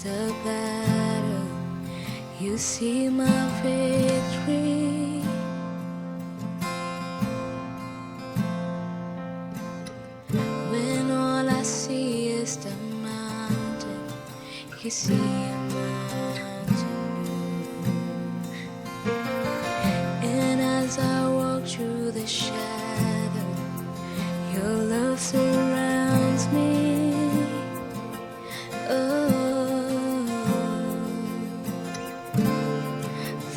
the battle, you see my victory. When all I see is the mountain, you see a mountain. And as I walk through the shadow, your love surrounds me. Oh,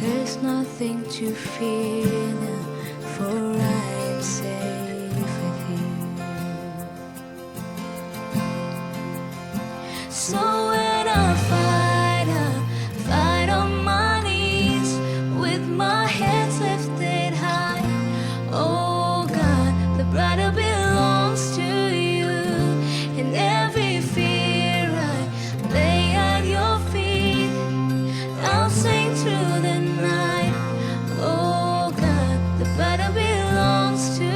there's nothing to fear now, for I am safe with you. So when I fight on my knees with my hands lifted high. Oh God, the battle belongs to you, and every fear I lay at your feet. I'll sing through the night. Oh God, the battle belongs to you.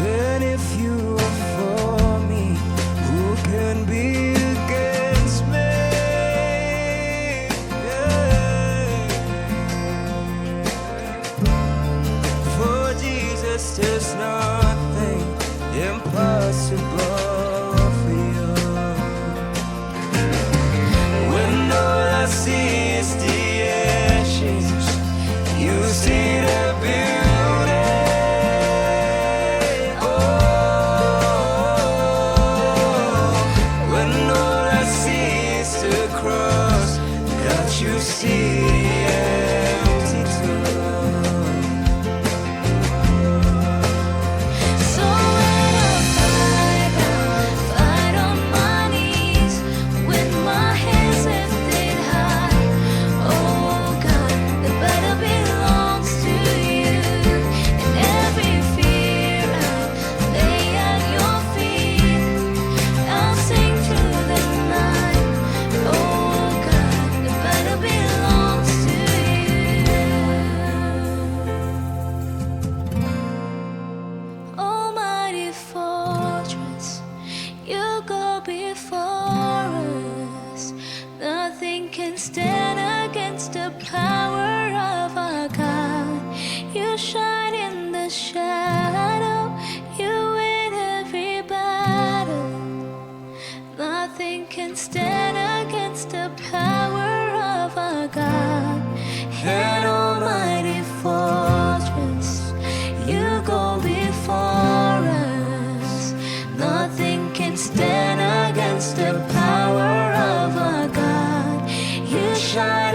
And if you are for me, who can be against me? Yeah. For Jesus, there's nothing impossible for you. When all I see is the ashes, you see the beauty. When all I see is the cross, don't you see the empty tomb? So when I fight on my knees with my hands lifted high. Oh God, the battle belongs to you, and every fear I lay at your feet. I'll sing through the night. Oh God, the battle belongs to you. Almighty fortress, you go before us. Nothing can stand against the power of our God. You shine in the shadow, you win every battle. Nothing can stand against the power of our God. And almighty fortress, you go before us. Nothing can stand against the power of our God. You shine